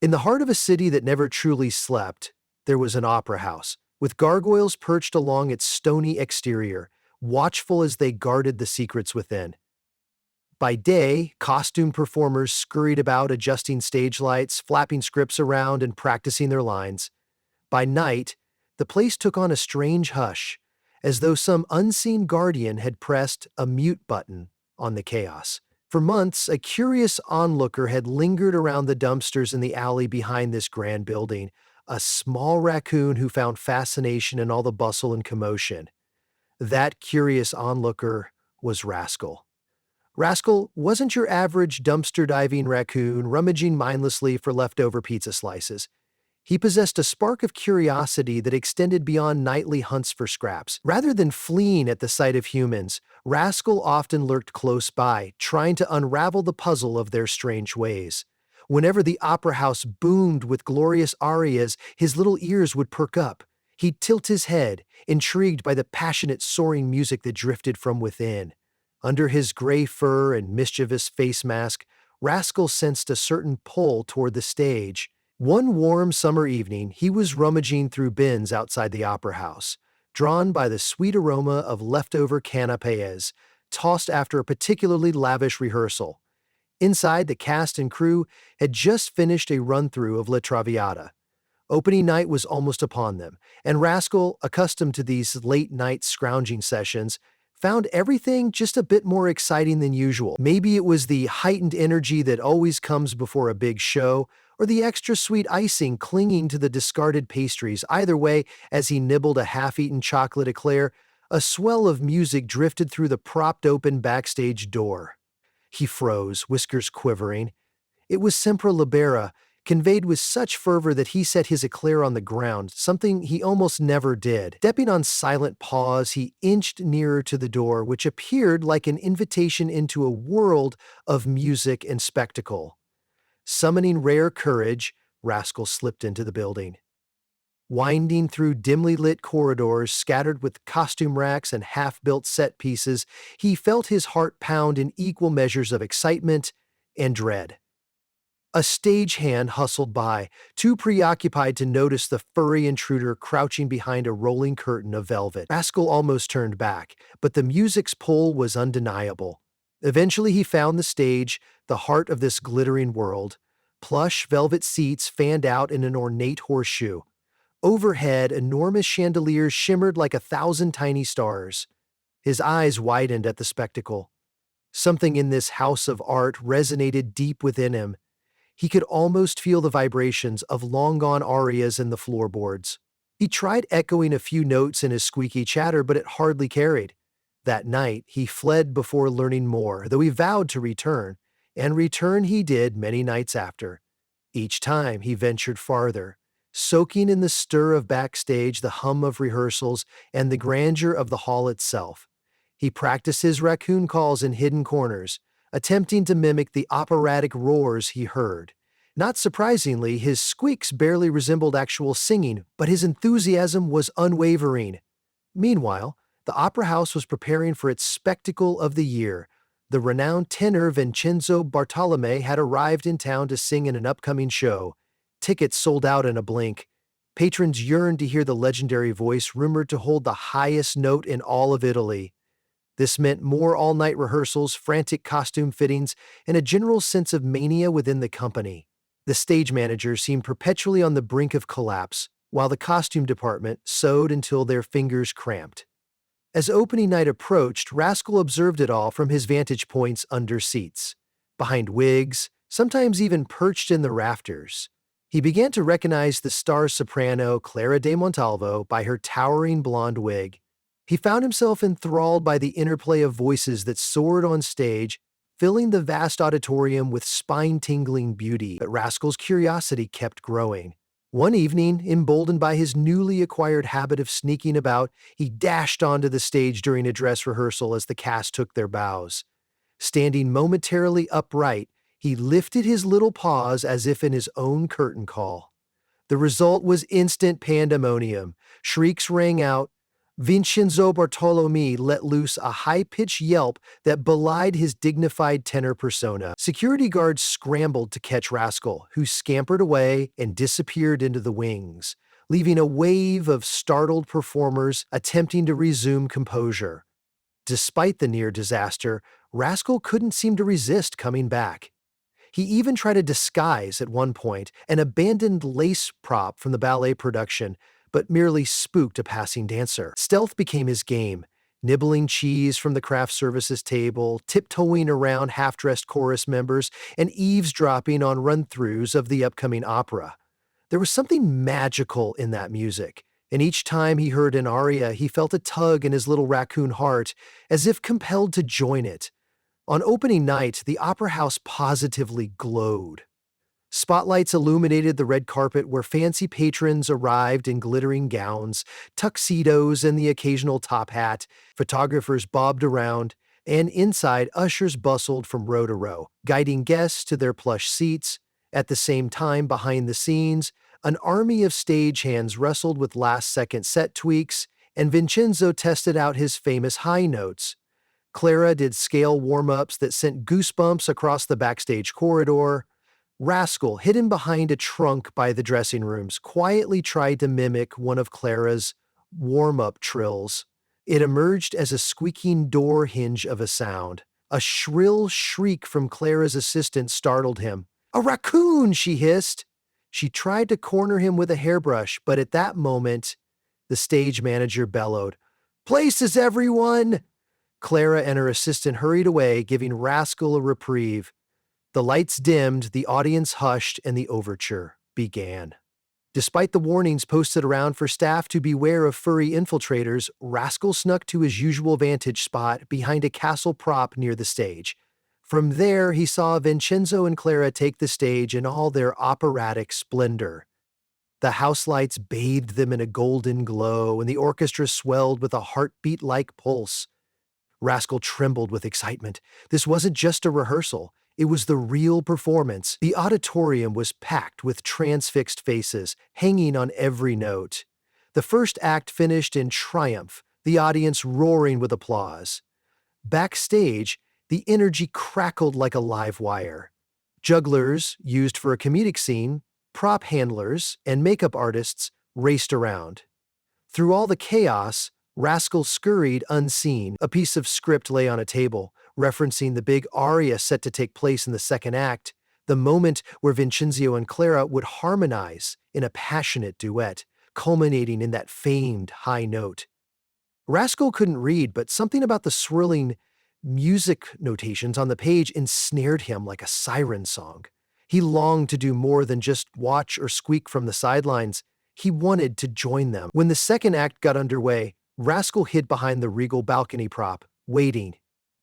In the heart of a city that never truly slept, there was an opera house, with gargoyles perched along its stony exterior, watchful as they guarded the secrets within. By day, costumed performers scurried about adjusting stage lights, flapping scripts around, and practicing their lines. By night, the place took on a strange hush, as though some unseen guardian had pressed a mute button on the chaos. For months, a curious onlooker had lingered around the dumpsters in the alley behind this grand building, a small raccoon who found fascination in all the bustle and commotion. That curious onlooker was Rascal. Rascal wasn't your average dumpster diving raccoon rummaging mindlessly for leftover pizza slices. He possessed a spark of curiosity that extended beyond nightly hunts for scraps. Rather than fleeing at the sight of humans, Rascal often lurked close by, trying to unravel the puzzle of their strange ways. Whenever the opera house boomed with glorious arias, his little ears would perk up. He'd tilt his head, intrigued by the passionate soaring music that drifted from within. Under his gray fur and mischievous face mask, Rascal sensed a certain pull toward the stage. One warm summer evening, he was rummaging through bins outside the opera house, drawn by the sweet aroma of leftover canapés, tossed after a particularly lavish rehearsal. Inside, the cast and crew had just finished a run-through of La Traviata. Opening night was almost upon them, and Rascal, accustomed to these late-night scrounging sessions, found everything just a bit more exciting than usual. Maybe it was the heightened energy that always comes before a big show, or the extra sweet icing clinging to the discarded pastries. Either way, as he nibbled a half-eaten chocolate eclair, a swell of music drifted through the propped-open backstage door. He froze, whiskers quivering. It was Sempre Libera, conveyed with such fervor that he set his eclair on the ground, something he almost never did. Stepping on silent paws, he inched nearer to the door, which appeared like an invitation into a world of music and spectacle. Summoning rare courage, Rascal slipped into the building. Winding through dimly lit corridors scattered with costume racks and half-built set pieces, he felt his heart pound in equal measures of excitement and dread. A stagehand hustled by, too preoccupied to notice the furry intruder crouching behind a rolling curtain of velvet. Rascal almost turned back, but the music's pull was undeniable. Eventually he found the stage, the heart of this glittering world. Plush velvet seats fanned out in an ornate horseshoe. Overhead, enormous chandeliers shimmered like 1,000 tiny stars. His eyes widened at the spectacle. Something in this house of art resonated deep within him. He could almost feel the vibrations of long-gone arias in the floorboards. He tried echoing a few notes in his squeaky chatter, but it hardly carried. That night, he fled before learning more, though he vowed to return, and return he did many nights after. Each time he ventured farther, soaking in the stir of backstage, the hum of rehearsals, and the grandeur of the hall itself. He practiced his raccoon calls in hidden corners, attempting to mimic the operatic roars he heard. Not surprisingly, his squeaks barely resembled actual singing, but his enthusiasm was unwavering. Meanwhile, the opera house was preparing for its spectacle of the year. The renowned tenor Vincenzo Bartolome had arrived in town to sing in an upcoming show. Tickets sold out in a blink. Patrons yearned to hear the legendary voice rumored to hold the highest note in all of Italy. This meant more all-night rehearsals, frantic costume fittings, and a general sense of mania within the company. The stage manager seemed perpetually on the brink of collapse, while the costume department sewed until their fingers cramped. As opening night approached, Rascal observed it all from his vantage points under seats, behind wigs, sometimes even perched in the rafters. He began to recognize the star soprano Clara de Montalvo by her towering blonde wig. He found himself enthralled by the interplay of voices that soared on stage, filling the vast auditorium with spine-tingling beauty. But Rascal's curiosity kept growing. One evening, emboldened by his newly acquired habit of sneaking about, he dashed onto the stage during a dress rehearsal as the cast took their bows. Standing momentarily upright, he lifted his little paws as if in his own curtain call. The result was instant pandemonium. Shrieks rang out. Vincenzo Bartolomei let loose a high-pitched yelp that belied his dignified tenor persona. Security guards scrambled to catch Rascal, who scampered away and disappeared into the wings, leaving a wave of startled performers attempting to resume composure. Despite the near disaster, Rascal couldn't seem to resist coming back. He even tried a disguise at one point, an abandoned lace prop from the ballet production, but merely spooked a passing dancer. Stealth became his game, nibbling cheese from the craft services table, tiptoeing around half-dressed chorus members, and eavesdropping on run-throughs of the upcoming opera. There was something magical in that music, and each time he heard an aria, he felt a tug in his little raccoon heart, as if compelled to join it. On opening night, the opera house positively glowed. Spotlights illuminated the red carpet where fancy patrons arrived in glittering gowns, tuxedos, and the occasional top hat. Photographers bobbed around, and inside, ushers bustled from row to row, guiding guests to their plush seats. At the same time, behind the scenes, an army of stagehands wrestled with last-second set tweaks, and Vincenzo tested out his famous high notes. Clara did scale warm-ups that sent goosebumps across the backstage corridor. Rascal, hidden behind a trunk by the dressing rooms, quietly tried to mimic one of Clara's warm-up trills. It emerged as a squeaking door hinge of a sound. A shrill shriek from Clara's assistant startled him. "A raccoon!" she hissed. She tried to corner him with a hairbrush, but at that moment, the stage manager bellowed, "Places, everyone!" Clara and her assistant hurried away, giving Rascal a reprieve. The lights dimmed, the audience hushed, and the overture began. Despite the warnings posted around for staff to beware of furry infiltrators, Rascal snuck to his usual vantage spot behind a castle prop near the stage. From there, he saw Vincenzo and Clara take the stage in all their operatic splendor. The house lights bathed them in a golden glow, and the orchestra swelled with a heartbeat-like pulse. Rascal trembled with excitement. This wasn't just a rehearsal. It was the real performance. The auditorium was packed with transfixed faces, hanging on every note. The first act finished in triumph, the audience roaring with applause. Backstage, the energy crackled like a live wire. Jugglers, used for a comedic scene, prop handlers, and makeup artists raced around. Through all the chaos, Rascal scurried unseen. A piece of script lay on a table, referencing the big aria set to take place in the second act, the moment where Vincenzo and Clara would harmonize in a passionate duet, culminating in that famed high note. Rascal couldn't read, but something about the swirling music notations on the page ensnared him like a siren song. He longed to do more than just watch or squeak from the sidelines. He wanted to join them. When the second act got underway, Rascal hid behind the regal balcony prop, waiting.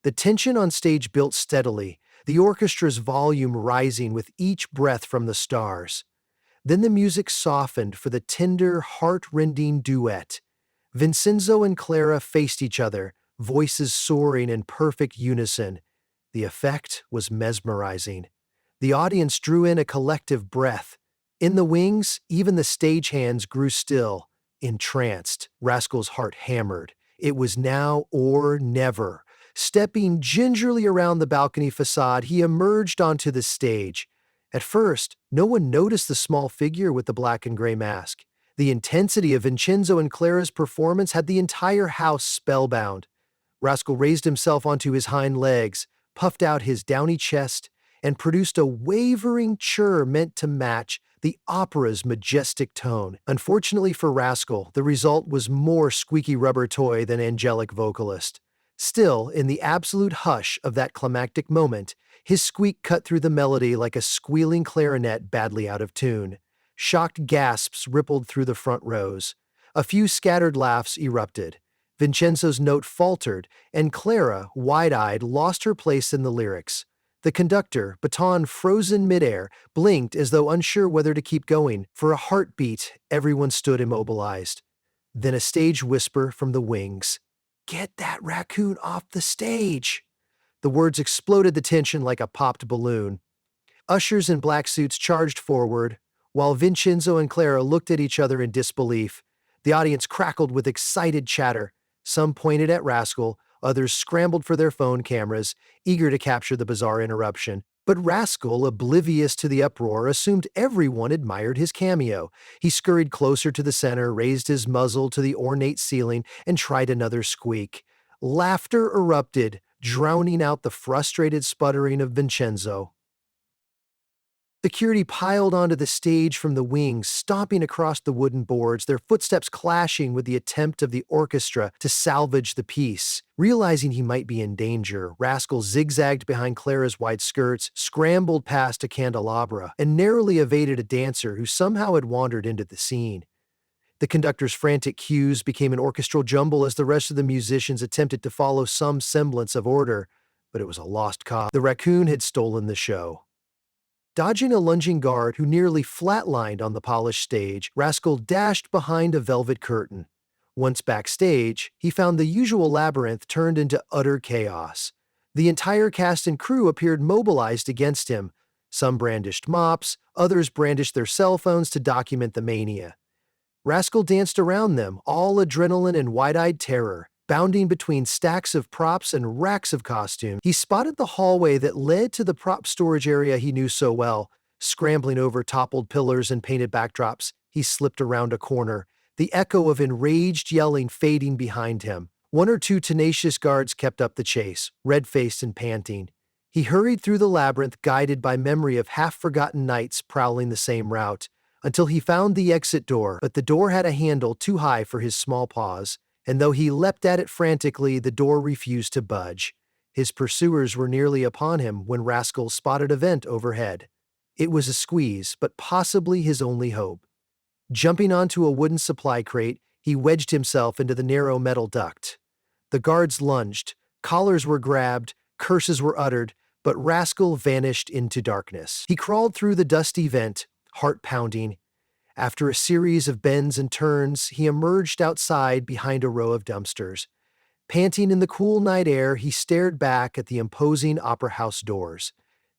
The tension on stage built steadily, the orchestra's volume rising with each breath from the stars. Then the music softened for the tender, heart-rending duet. Vincenzo and Clara faced each other, voices soaring in perfect unison. The effect was mesmerizing. The audience drew in a collective breath. In the wings, even the stagehands grew still, entranced. Rascal's heart hammered. It was now or never. Stepping gingerly around the balcony facade, he emerged onto the stage. At first, no one noticed the small figure with the black and gray mask. The intensity of Vincenzo and Clara's performance had the entire house spellbound. Rascal raised himself onto his hind legs, puffed out his downy chest, and produced a wavering chirr meant to match the opera's majestic tone. Unfortunately for Rascal, the result was more squeaky rubber toy than angelic vocalist. Still, in the absolute hush of that climactic moment, his squeak cut through the melody like a squealing clarinet badly out of tune. Shocked gasps rippled through the front rows. A few scattered laughs erupted. Vincenzo's note faltered, and Clara, wide-eyed, lost her place in the lyrics. The conductor, baton frozen midair, blinked as though unsure whether to keep going. For a heartbeat, everyone stood immobilized. Then a stage whisper from the wings. "Get that raccoon off the stage!" The words exploded the tension like a popped balloon. Ushers in black suits charged forward, while Vincenzo and Clara looked at each other in disbelief. The audience crackled with excited chatter. Some pointed at Rascal, others scrambled for their phone cameras, eager to capture the bizarre interruption. But Rascal, oblivious to the uproar, assumed everyone admired his cameo. He scurried closer to the center, raised his muzzle to the ornate ceiling, and tried another squeak. Laughter erupted, drowning out the frustrated sputtering of Vincenzo. Security piled onto the stage from the wings, stomping across the wooden boards, their footsteps clashing with the attempt of the orchestra to salvage the piece. Realizing he might be in danger, Rascal zigzagged behind Clara's wide skirts, scrambled past a candelabra, and narrowly evaded a dancer who somehow had wandered into the scene. The conductor's frantic cues became an orchestral jumble as the rest of the musicians attempted to follow some semblance of order, but it was a lost cause. The Raccoon had stolen the show. Dodging a lunging guard who nearly flatlined on the polished stage, Rascal dashed behind a velvet curtain. Once backstage, he found the usual labyrinth turned into utter chaos. The entire cast and crew appeared mobilized against him. Some brandished mops, others brandished their cell phones to document the mania. Rascal danced around them, all adrenaline and wide-eyed terror. Bounding between stacks of props and racks of costume, he spotted the hallway that led to the prop storage area he knew so well. Scrambling over toppled pillars and painted backdrops, he slipped around a corner, the echo of enraged yelling fading behind him. One or two tenacious guards kept up the chase, red-faced and panting. He hurried through the labyrinth, guided by memory of half-forgotten knights prowling the same route, until he found the exit door, but the door had a handle too high for his small paws. And though he leapt at it frantically, the door refused to budge. His pursuers were nearly upon him when Rascal spotted a vent overhead. It was a squeeze, but possibly his only hope. Jumping onto a wooden supply crate, he wedged himself into the narrow metal duct. The guards lunged, collars were grabbed, curses were uttered, but Rascal vanished into darkness. He crawled through the dusty vent, heart pounding. After a series of bends and turns, he emerged outside behind a row of dumpsters. Panting in the cool night air, he stared back at the imposing opera house doors.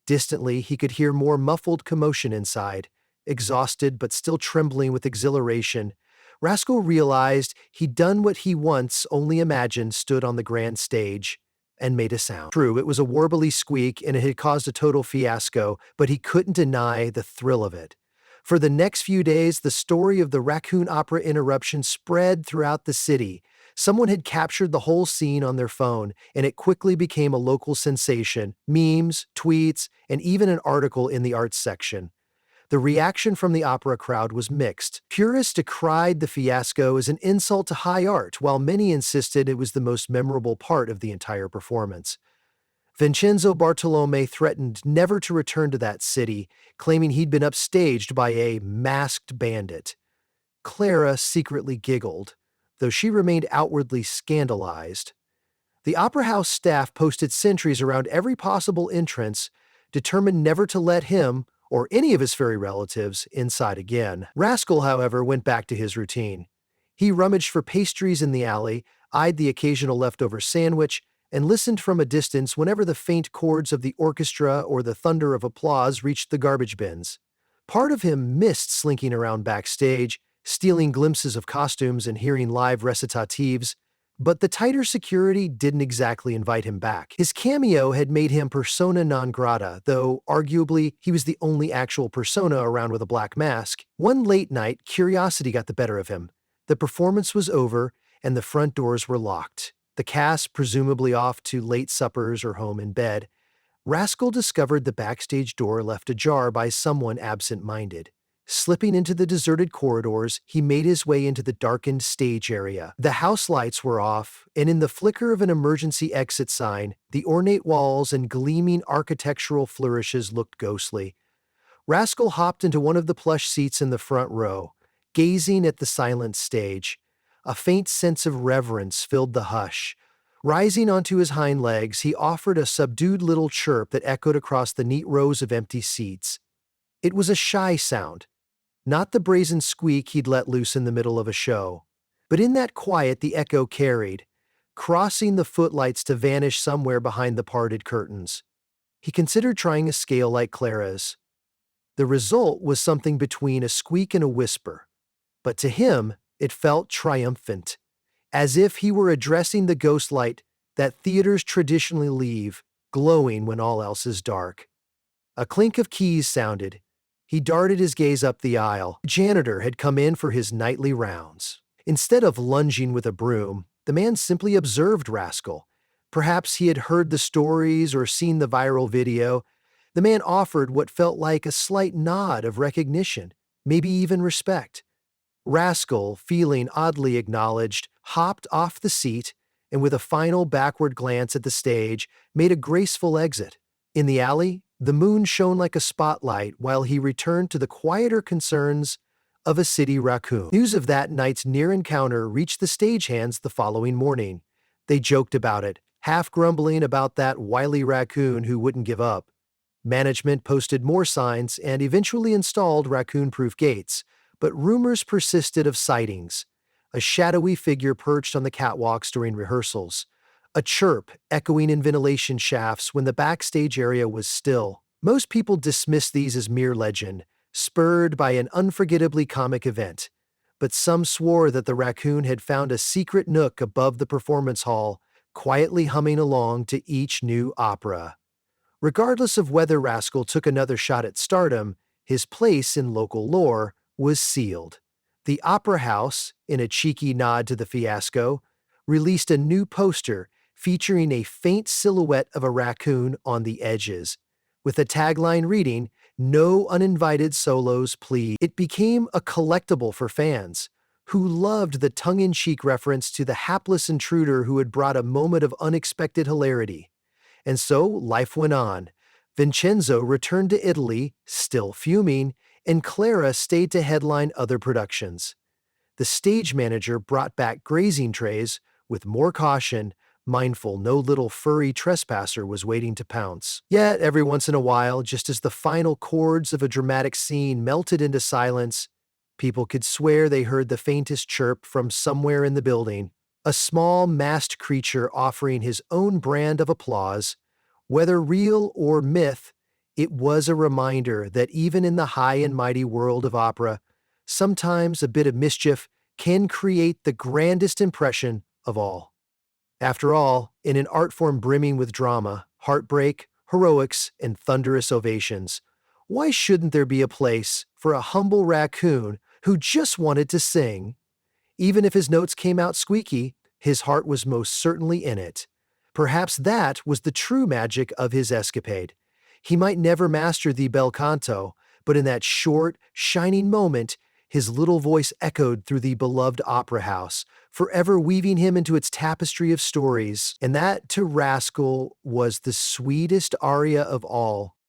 Distantly, he could hear more muffled commotion inside. Exhausted but still trembling with exhilaration, Rascal realized he'd done what he once only imagined stood on the grand stage and made a sound. True, it was a warbly squeak and it had caused a total fiasco, but he couldn't deny the thrill of it. For the next few days, the story of the Raccoon opera interruption spread throughout the city. Someone had captured the whole scene on their phone, and it quickly became a local sensation. Memes, tweets, and even an article in the arts section. The reaction from the opera crowd was mixed. Purists decried the fiasco as an insult to high art, while many insisted it was the most memorable part of the entire performance. Vincenzo Bartolome threatened never to return to that city, claiming he'd been upstaged by a masked bandit. Clara secretly giggled, though she remained outwardly scandalized. The opera house staff posted sentries around every possible entrance, determined never to let him, or any of his furry relatives, inside again. Rascal, however, went back to his routine. He rummaged for pastries in the alley, eyed the occasional leftover sandwich, and listened from a distance whenever the faint chords of the orchestra or the thunder of applause reached the garbage bins. Part of him missed slinking around backstage, stealing glimpses of costumes and hearing live recitatives, but the tighter security didn't exactly invite him back. His cameo had made him persona non grata, though arguably he was the only actual persona around with a black mask. One late night, curiosity got the better of him. The performance was over, and the front doors were locked. The cast presumably off to late suppers or home in bed. Rascal discovered the backstage door left ajar by someone absent-minded. Slipping into the deserted corridors, he made his way into the darkened stage area. The house lights were off, and in the flicker of an emergency exit sign, the ornate walls and gleaming architectural flourishes looked ghostly. Rascal hopped into one of the plush seats in the front row, gazing at the silent stage. A faint sense of reverence filled the hush. Rising onto his hind legs, he offered a subdued little chirp that echoed across the neat rows of empty seats. It was a shy sound, not the brazen squeak he'd let loose in the middle of a show. But in that quiet the echo carried, crossing the footlights to vanish somewhere behind the parted curtains. He considered trying a scale like Clara's. The result was something between a squeak and a whisper. But to him, It felt triumphant, as if he were addressing the ghost light that theaters traditionally leave, glowing when all else is dark. A clink of keys sounded. He darted his gaze up the aisle. The janitor had come in for his nightly rounds. Instead of lunging with a broom, the man simply observed Rascal. Perhaps he had heard the stories or seen the viral video. The man offered what felt like a slight nod of recognition, maybe even respect. Rascal, feeling oddly acknowledged, hopped off the seat and, with a final backward glance at the stage, made a graceful exit. In the alley, the moon shone like a spotlight while he returned to the quieter concerns of a city raccoon. News of that night's near encounter reached the stagehands the following morning. They joked about it, half grumbling about that wily raccoon who wouldn't give up. Management posted more signs and eventually installed raccoon-proof gates, but rumors persisted of sightings. A shadowy figure perched on the catwalks during rehearsals. A chirp echoing in ventilation shafts when the backstage area was still. Most people dismissed these as mere legend, spurred by an unforgettably comic event. But some swore that the raccoon had found a secret nook above the performance hall, quietly humming along to each new opera. Regardless of whether Rascal took another shot at stardom, his place in local lore was sealed. The Opera House, in a cheeky nod to the fiasco, released a new poster featuring a faint silhouette of a raccoon on the edges, with a tagline reading, "No uninvited solos, please." It became a collectible for fans, who loved the tongue-in-cheek reference to the hapless intruder who had brought a moment of unexpected hilarity. And so life went on. Vincenzo returned to Italy, still fuming, and Clara stayed to headline other productions. The stage manager brought back grazing trays with more caution, mindful no little furry trespasser was waiting to pounce. Yet, every once in a while, just as the final chords of a dramatic scene melted into silence, people could swear they heard the faintest chirp from somewhere in the building. A small masked creature offering his own brand of applause. Whether real or myth, it was a reminder that even in the high and mighty world of opera, sometimes a bit of mischief can create the grandest impression of all. After all, in an art form brimming with drama, heartbreak, heroics, and thunderous ovations, why shouldn't there be a place for a humble raccoon who just wanted to sing? Even if his notes came out squeaky, his heart was most certainly in it. Perhaps that was the true magic of his escapade. He might never master the bel canto, but in that short, shining moment, his little voice echoed through the beloved opera house, forever weaving him into its tapestry of stories. And that, to Rascal, was the sweetest aria of all.